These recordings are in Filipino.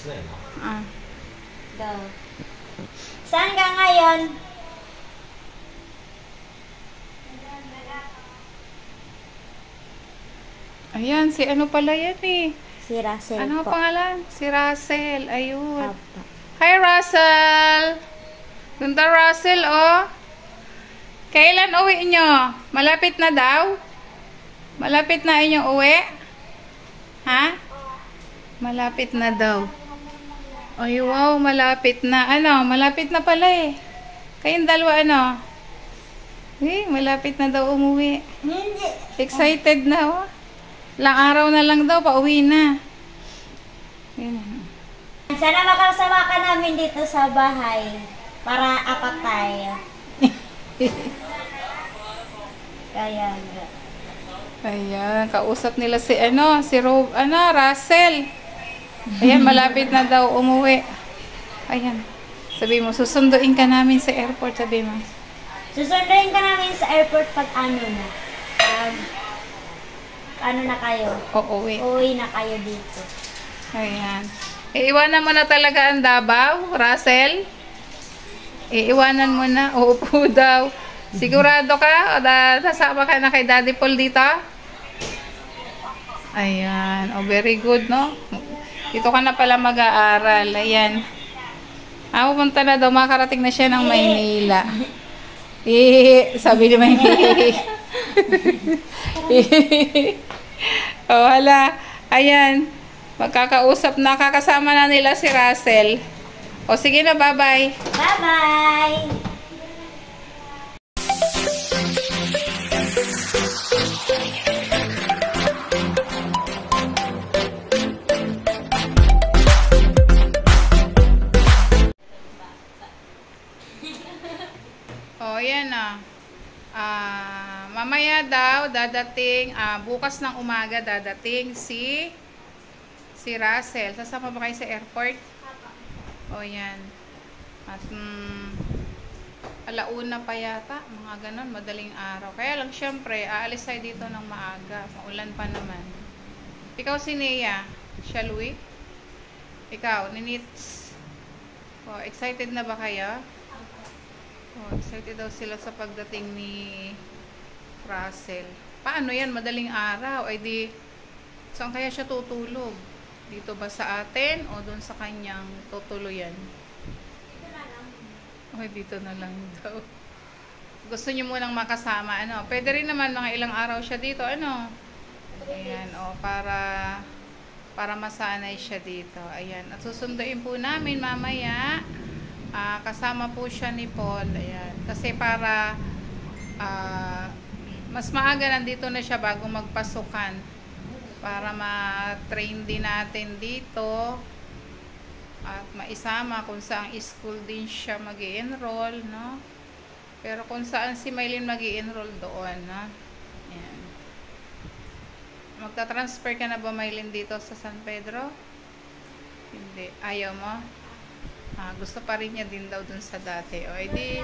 na eh. Go. Saan ka ngayon? Ayan, si ano pala yan eh. Si Russell Ano po. pangalan? Si Russell. Ayun. Apa. Hi, Russell! Ganda, Russell, oh. Kailan uwi nyo? Malapit na daw? Malapit na inyong uwi? Ha? Malapit na daw. Ay, wow, malapit na. Ano? Malapit na pala eh. Kayong dalawa, ano? Eh, malapit na daw umuwi. Hindi. Excited na, oh. Ilang araw na lang daw, pauwi na. Ayan. Sana makasama ka namin dito sa bahay. Para apat tayo. Kaya nga. Ayan, kausap nila si Russell. Ayan, malapit na daw umuwi. Ayan. Sabi mo, susunduin ka namin sa airport, sabi mo. Susunduin ka namin sa airport pag ano na. Ano na kayo? Uuwi. Uwi na kayo dito. Ayan. Iiwanan mo na talaga ang Davao, Russell? Iiwanan mo na. Uupo daw. Sigurado ka? O nasama ka na kay Daddy Paul dito? Ayan. Oh, very good, no? Dito ka na pala mag-aaral. Ayan. Pupunta na daw. Makarating na siya ng Maynila. Sabi ni Maynila. Oh, hala. Ayan. Magkakausap na. Kakasama na nila si Russell. O, sige na. Bye-bye. Bye-bye! O, yan na. Mamaya daw, dadating, bukas ng umaga, dadating si Russell. Sasama ba kayo sa airport? O, yan. At, alauna pa yata, mga ganon, madaling araw. Kaya lang, syempre, aalis tayo dito ng maaga. Maulan pa naman. Ikaw, si Nea. Shall we? Ikaw, Ninits. O, excited na ba kayo? Oh, excited daw sila sa pagdating ni Russell. Paano yan? Madaling araw. Ay di, saan kaya siya tutulog? Dito ba sa atin o doon sa kanyang tutuluyan? Okay, dito na lang daw. Gusto niyo munang makasama, ano? Pwede rin naman mga ilang araw siya dito, ano? Ayan, o, para masanay siya dito. Ayan, at susunduin po namin mamaya. Kasama po siya ni Paul. Ayan. Kasi para mas maaga nandito na siya bago magpasukan. Para ma-train din natin dito. At maisama kung saan school din siya mag-i-enroll, no? Pero kung saan si Maylin mag-i-enroll doon, no? Ayan. Magta-transfer ka na ba, Maylin, dito sa San Pedro? Hindi. Ayaw mo? Gusto pa rin niya din daw dun sa dati. O, edi...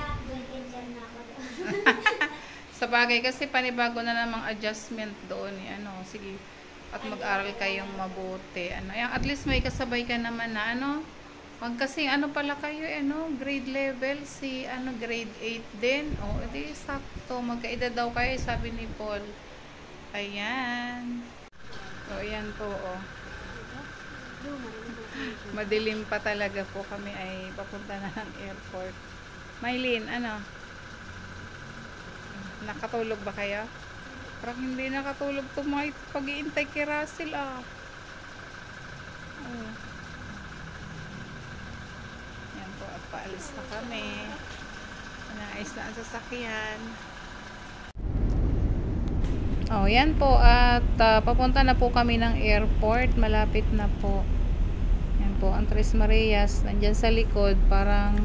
Sa bagay kasi panibago na namang adjustment doon. Ano, sige. At mag-aral kayong mabuti. Ano, at least may kasabay ka naman na, ano, wag kasi, ano pala kayo, ano, grade level, si, ano, grade 8 din. O, edi, sakto. Magkaedad daw kayo, sabi ni Paul. Ayan. O, ayan po, o. Madilim pa talaga po, kami ay papunta na ng airport. Maylin, ano? Nakatulog ba kayo? Parang hindi nakatulog to mga pag-iintay kay Russell, Oh. Yan po, at paalis na kami. Naayos na ang sasakyan. Oh, yan po, at papunta na po kami ng airport. Malapit na po. Yan po, ang Tres Marias, nandyan sa likod, parang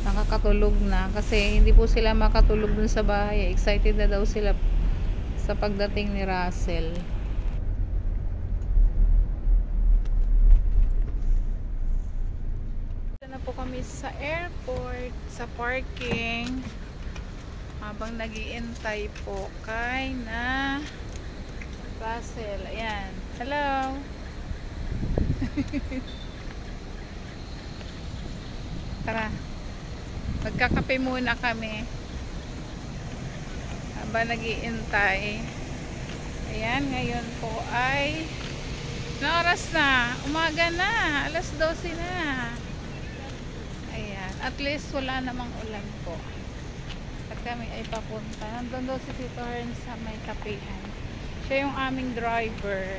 nakakatulog na. Kasi hindi po sila makatulog dun sa bahay. Excited na daw sila sa pagdating ni Russell. Dito na po kami sa airport, sa parking. Habang nag-iintay po kay na Russell. Ayan. Hello! Tara. Magkakape muna kami. Habang nag-iintay. Ayan, ngayon po ay na oras na. Umaga na. Alas 12 na. Ayan. At least wala namang ulan po. At kami ay papunta. Nandun daw si Tito Hearn sa may kapihan. Siya yung aming driver.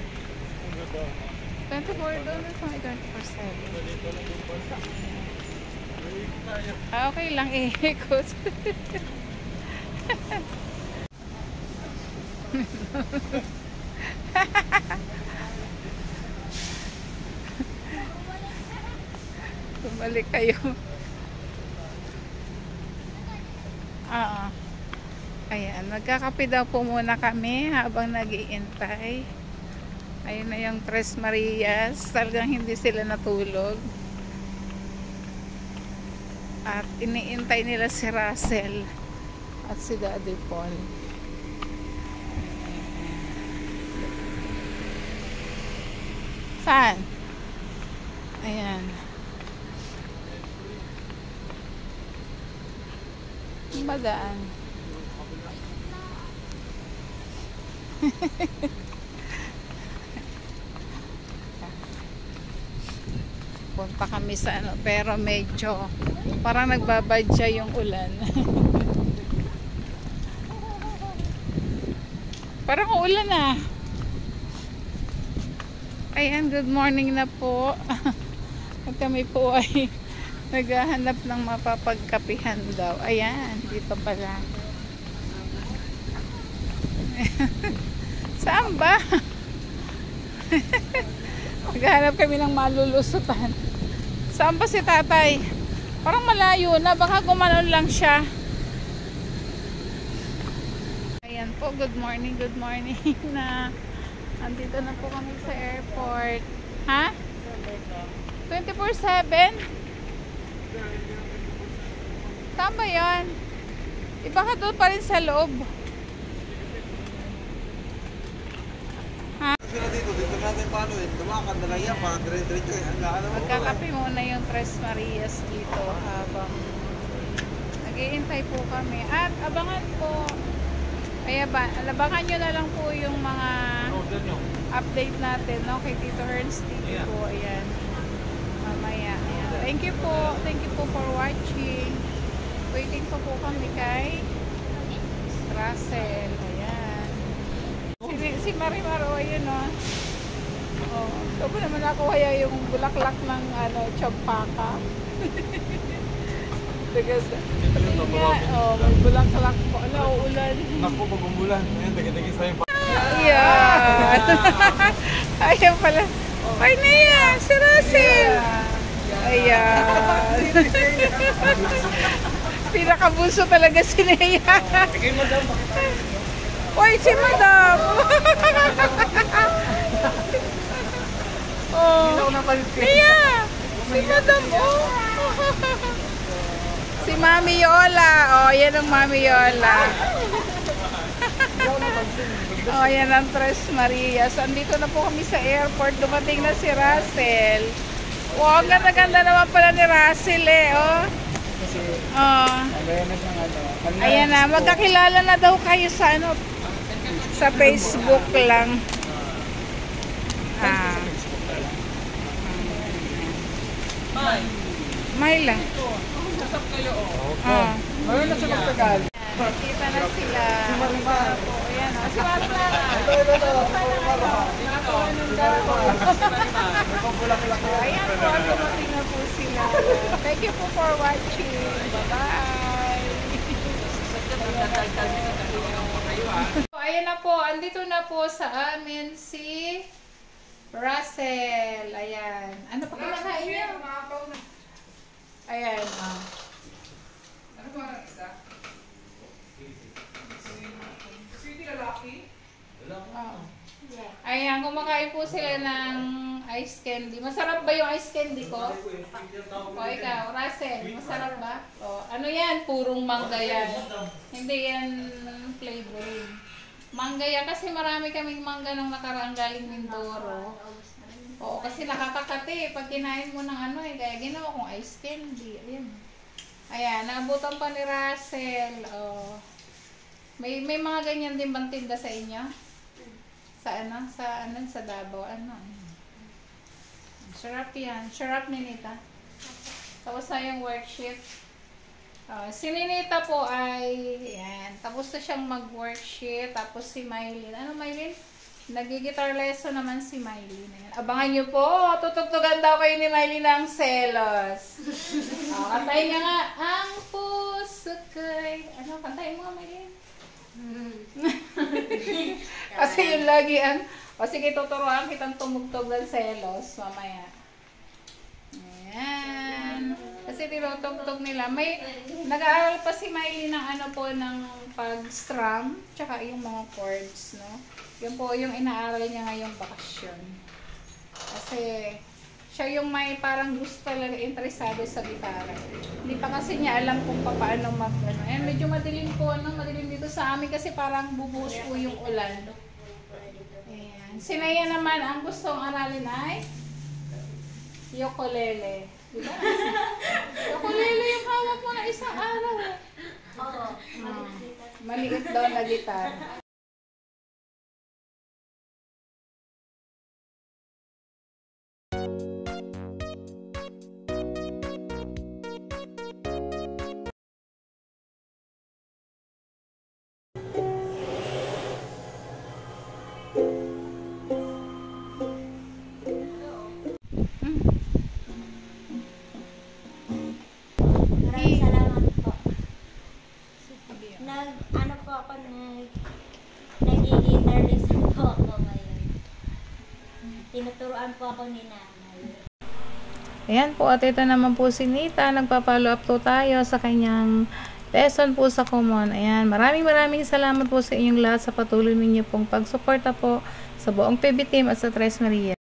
24 doon. Ito may 24/7. Okay lang ikot. Bumalik kayo. Ayan, magkakape daw po muna kami habang nag-iintay. Ayun na yung Tres Marias. Talagang hindi sila natulog. At iniintay nila si Russell at si Daddy Paul. Saan? Ayan. Madaan. Punta kami sa ano, pero medyo parang nagbabadya yung ulan. Parang ulan na. Ayan, good morning na po. At kami po ay naghahanap ng mapapagkapihan daw. Ayan, dito pala. Saan ba? Naghahanap kami ng malulusutan. Saan ba si tatay? Parang malayo na. Baka gumanon lang siya. Ayan po, good morning na. Andito na po kami sa airport. Ha? 24/7? Saan ba yun? Iba ka doon pa rin sa loob. Ha? Dito natin paano eh. Tumakan na lang yan. Parang dire-diretso eh. Magkakape muna yung Tres Marias dito habang nag-iintay po kami. At abangan po. Kaya ba, alabangan nyo na lang po yung mga update natin, no? Kay Tito Hearn's TV po. Ayan. Mamaya. Ayan. Thank you po. Thank you po for watching. Waiting pa po kami kay Russell. Ayan. Si Marimar, o yun, no? Oh, so ba naman ako kaya yung bulaklak ng ano, champaka? Tagas, may bulaklak po. Ano, uulan. Naku, pag umulan. Ayan, dagi-dagi sa'yo pa. Ayan. Ayan pala. Ay, Nea, si Russell. Ayan. Pinakabunso talaga si Nea. Uy, si Madam. Oh. Nea, si Madam, oh. Si Mami Yola. Oh, yan ang Mami Yola. Oh, yan ang Tres Marias. Andito na po kami sa airport. Dumating na si Russell. Wow, ang ganda-ganda naman pala ni Russell eh. Oh. Oh. Ayan na. Magkakilala na daw kayo sa ano, sa Facebook lang. Myla. Usap kayo, Oh. Ngayon na sila tagal. Nakita na sila. Ayan, si Marimar. Ayan po, dumating na po sila. Thank you po for watching. Bye-bye. Ayan na po, andito na po sa amin si Russell. Ayan. Ano pa kinakain niya? Ayan. Ano ba ang isa? Sweetie lalaki? Ayan, kumakain po sila ng ice candy. Masarap ba yung ice candy ko? O ikaw, Russell, masarap ba? O, ano yan? Purong mangga yan. Hindi yan flavoring. Mangga yan kasi marami kaming mangga nung nakaraang galing Mindoro. Oo, kasi nakakakati pag kinain mo ng ano eh. Kaya ginawa kong ice candy. Ayan. Ayan, naabutan pa ni Russell. Oh. May mga ganyan din bang tinda sa inyo? Sa Davao, ano? Sarap yan. Sarap ni Nita. Tapos na yung worksheet. Si Ninita po ay, yan, tapos na siyang mag-worksheet. Tapos si Mylene. Ano Mylene? Nag-guitar lesson naman si Mylene. Ayan. Abangan nyo po. Tutugtugan daw kayo ni Mylene ng selos. Kantahin niya nga. Ang puso ko'y... Ano? Kantahin mo nga Mylene? Kasi yun lagi ang... O sige, tuturuan kitang tumugtog ng selos mamaya. Ayan. Kasi tinutugtog nila. May nag-aaral pa si Miley ng ano po ng pag-strum, tsaka yung mga chords, no? Yun po yung inaaral niya ngayong bakasyon. Kasi siya yung may parang gusto talaga interesado sa gitara. Hindi pa kasi niya alam kung paano mag ano. Ayan, medyo madilim po, ano, madilim dito sa amin kasi parang bubuhos po yung ulan. Ayan. Si Naya naman, ang gustong aralin ay ukulele. Diba? Ukulele yung hawak mo na isang araw eh. Oo. Maliit daw na gitara. Maraming salamat po. Nag-guitar lesson po ako ngayon. Tinuturuan po ako ni nanay. Ayan po, at ito naman po si Nita. Nagpa-follow up po tayo sa kanyang lesson po sa Common. Ayan, maraming salamat po sa inyong lahat sa patuloy ninyo pong pagsuporta po sa buong PB team at sa Tres Maria.